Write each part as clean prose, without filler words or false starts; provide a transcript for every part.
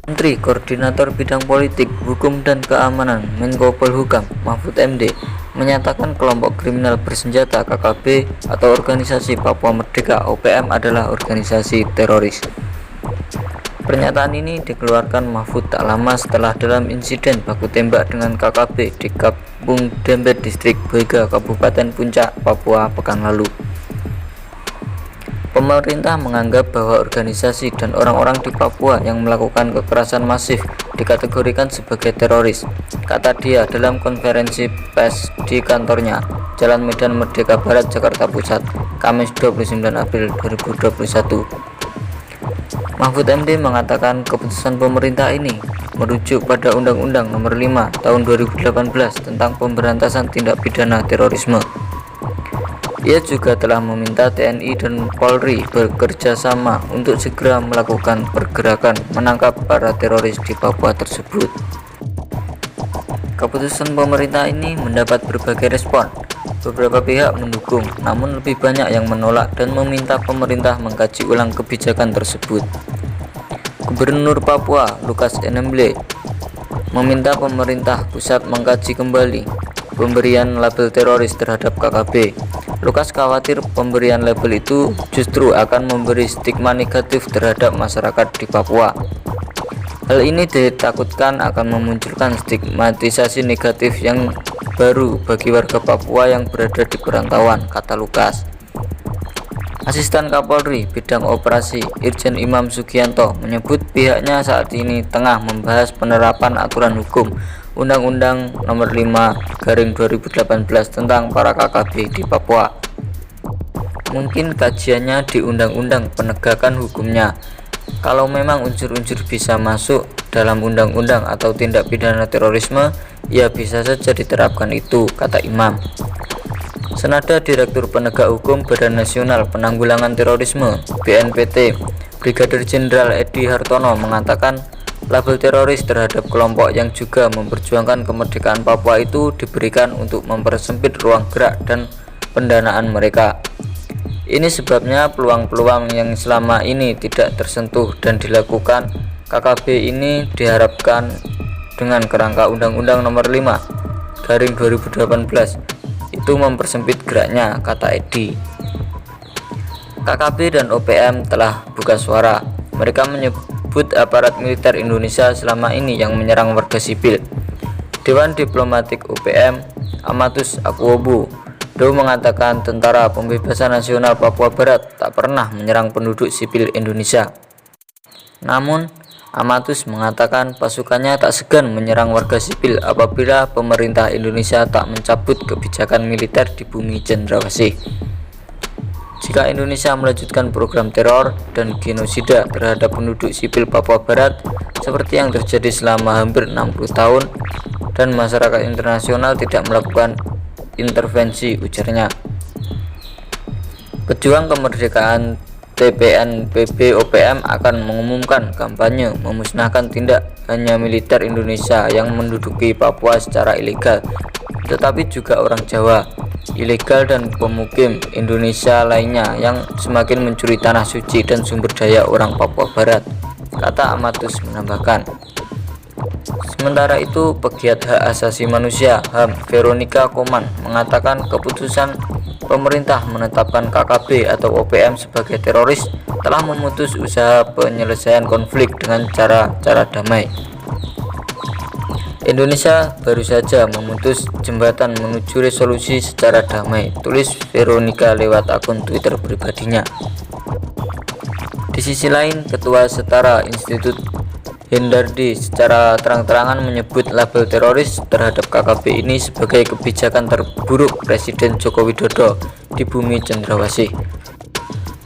Menteri Koordinator Bidang Politik, Hukum dan Keamanan Menko Polhukam Mahfud MD menyatakan kelompok kriminal bersenjata KKB atau Organisasi Papua Merdeka (OPM) adalah organisasi teroris. Pernyataan ini dikeluarkan Mahfud tak lama setelah dalam insiden baku tembak dengan KKB di Kampung Dempet, Distrik Boiga, Kabupaten Puncak, Papua pekan lalu. Pemerintah menganggap bahwa organisasi dan orang-orang di Papua yang melakukan kekerasan masif dikategorikan sebagai teroris, kata dia dalam konferensi pers di kantornya, Jalan Medan Merdeka Barat, Jakarta Pusat, Kamis 29 April 2021. Mahfud MD mengatakan keputusan pemerintah ini merujuk pada Undang-Undang Nomor 5 Tahun 2018 tentang Pemberantasan Tindak Pidana Terorisme. Ia juga telah meminta TNI dan Polri bekerja sama untuk segera melakukan pergerakan menangkap para teroris di Papua tersebut. Keputusan pemerintah ini mendapat berbagai respon. Beberapa pihak mendukung, namun lebih banyak yang menolak dan meminta pemerintah mengkaji ulang kebijakan tersebut. Gubernur Papua Lukas NMB meminta pemerintah pusat mengkaji kembali pemberian label teroris terhadap KKB. Lukas khawatir pemberian label itu justru akan memberi stigma negatif terhadap masyarakat di Papua. Hal ini ditakutkan akan memunculkan stigmatisasi negatif yang baru bagi warga Papua yang berada di perantauan, kata Lukas. Asisten Kapolri Bidang Operasi Irjen Imam Sugianto menyebut pihaknya saat ini tengah membahas penerapan aturan hukum Undang-Undang Nomor 5/2018 tentang para KKB di Papua. Mungkin kajiannya di undang-undang penegakan hukumnya. Kalau memang unsur-unsur bisa masuk dalam undang-undang atau tindak pidana terorisme, ya bisa saja diterapkan itu, kata Imam. Senada Direktur Penegak Hukum Badan Nasional Penanggulangan Terorisme (BNPT), Brigadir Jenderal Edi Hartono mengatakan label teroris terhadap kelompok yang juga memperjuangkan kemerdekaan Papua itu diberikan untuk mempersempit ruang gerak dan pendanaan mereka. Ini sebabnya peluang-peluang yang selama ini tidak tersentuh dan dilakukan KKB ini diharapkan dengan kerangka Undang-Undang Nomor 5/2018 itu mempersempit geraknya, kata Edi. KKB dan OPM telah buka suara. Mereka menyebut aparat militer Indonesia selama ini yang menyerang warga sipil. Dewan Diplomatik OPM Amatus Akwobo Do mengatakan Tentara Pembebasan Nasional Papua Barat tak pernah menyerang penduduk sipil Indonesia. Namun, Amatus mengatakan pasukannya tak segan menyerang warga sipil apabila pemerintah Indonesia tak mencabut kebijakan militer di bumi Cendrawasih. Jika Indonesia melanjutkan program teror dan genosida terhadap penduduk sipil Papua Barat seperti yang terjadi selama hampir 60 tahun dan masyarakat internasional tidak melakukan intervensi, ujarnya. Pejuang kemerdekaan TPNPB OPM akan mengumumkan kampanye memusnahkan tindak hanya militer Indonesia yang menduduki Papua secara ilegal, tetapi juga orang Jawa ilegal dan pemukim Indonesia lainnya yang semakin mencuri tanah suci dan sumber daya orang Papua Barat, kata Amatus menambahkan. Sementara itu, pegiat hak asasi manusia HAM Veronica Koman mengatakan keputusan pemerintah menetapkan KKB atau OPM sebagai teroris telah memutus usaha penyelesaian konflik dengan cara-cara damai. Indonesia baru saja memutus jembatan menuju resolusi secara damai, tulis Veronica lewat akun Twitter pribadinya. Di sisi lain, Ketua Setara Institut Hendardi secara terang-terangan menyebut label teroris terhadap KKB ini sebagai kebijakan terburuk Presiden Joko Widodo di bumi Cendrawasih.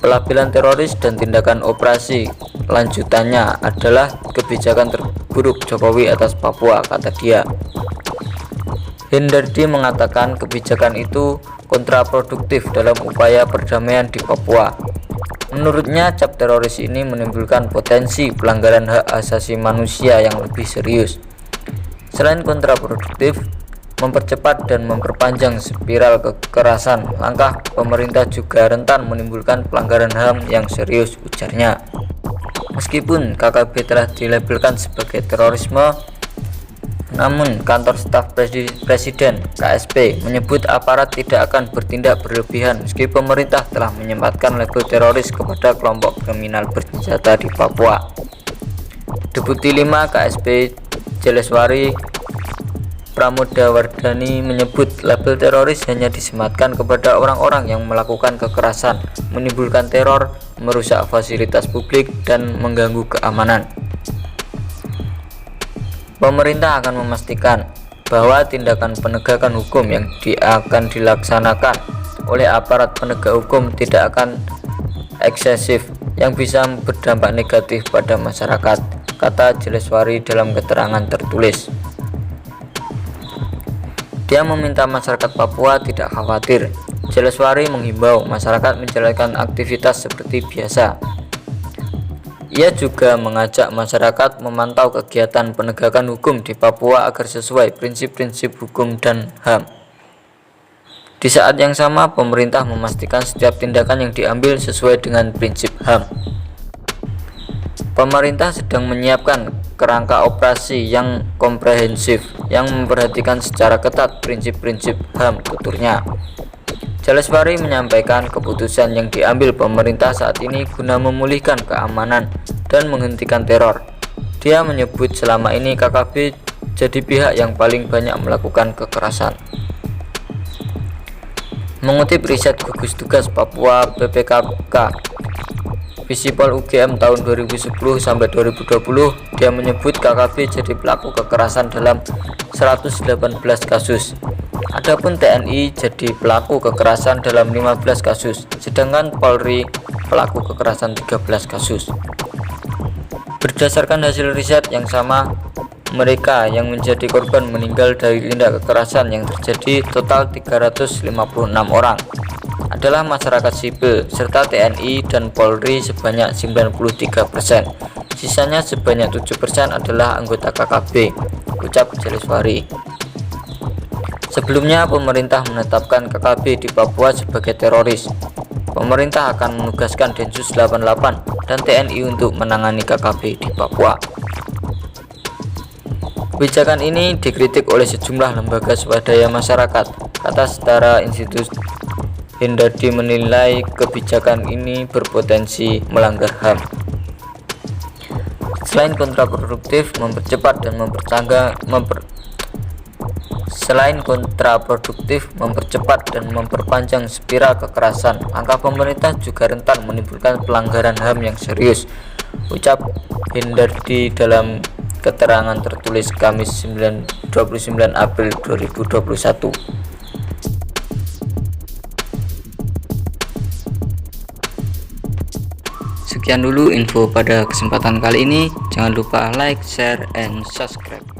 Pelabelan teroris dan tindakan operasi lanjutannya adalah kebijakan terburuk Jokowi atas Papua, kata dia. Hendardi mengatakan kebijakan itu kontraproduktif dalam upaya perdamaian di Papua. Menurutnya, cap teroris ini menimbulkan potensi pelanggaran hak asasi manusia yang lebih serius. Selain kontraproduktif, mempercepat dan memperpanjang spiral kekerasan, langkah pemerintah juga rentan menimbulkan pelanggaran HAM yang serius, ujarnya. Meskipun KKB telah dilabelkan sebagai terorisme, namun kantor staf presiden KSP menyebut aparat tidak akan bertindak berlebihan meski pemerintah telah menyematkan label teroris kepada kelompok kriminal bersenjata di Papua. Deputi 5 KSP Jaleswari Pramodawardhani menyebut label teroris hanya disematkan kepada orang-orang yang melakukan kekerasan, menimbulkan teror, merusak fasilitas publik, dan mengganggu keamanan. Pemerintah akan memastikan bahwa tindakan penegakan hukum yang akan dilaksanakan oleh aparat penegak hukum tidak akan eksesif yang bisa berdampak negatif pada masyarakat, kata Jaleswari dalam keterangan tertulis. Dia meminta masyarakat Papua tidak khawatir. Jaleswari menghimbau masyarakat menjalankan aktivitas seperti biasa. Ia juga mengajak masyarakat memantau kegiatan penegakan hukum di Papua agar sesuai prinsip-prinsip hukum dan HAM. Di saat yang sama, pemerintah memastikan setiap tindakan yang diambil sesuai dengan prinsip HAM. Pemerintah sedang menyiapkan kerangka operasi yang komprehensif yang memperhatikan secara ketat prinsip-prinsip HAM, tuturnya. Jaleswari menyampaikan keputusan yang diambil pemerintah saat ini guna memulihkan keamanan dan menghentikan teror. Dia menyebut selama ini KKB jadi pihak yang paling banyak melakukan kekerasan. Mengutip riset gugus tugas Papua PPKK Visipol UGM tahun 2010 sampai 2020, dia menyebut KKB jadi pelaku kekerasan dalam 118 kasus. Adapun TNI jadi pelaku kekerasan dalam 15 kasus, sedangkan Polri pelaku kekerasan 13 kasus. Berdasarkan hasil riset yang sama, mereka yang menjadi korban meninggal dari tindak kekerasan yang terjadi total 356 orang adalah masyarakat sipil serta TNI dan Polri sebanyak 93%. Sisanya sebanyak 7% adalah anggota KKB, ucap Jaleswari. Sebelumnya, pemerintah menetapkan KKB di Papua sebagai teroris. Pemerintah akan menugaskan Densus 88 dan TNI untuk menangani KKB di Papua. Kebijakan ini dikritik oleh sejumlah lembaga swadaya masyarakat. Kata Setara Institut Hindadi menilai kebijakan ini berpotensi melanggar HAM. Selain kontraproduktif, mempercepat dan memperpanjang spiral kekerasan, langkah pemerintah juga rentan menimbulkan pelanggaran HAM yang serius, ucap Hindardi dalam keterangan tertulis Kamis 29 April 2021. Sekian dulu info pada kesempatan kali ini. Jangan lupa like, share, and subscribe.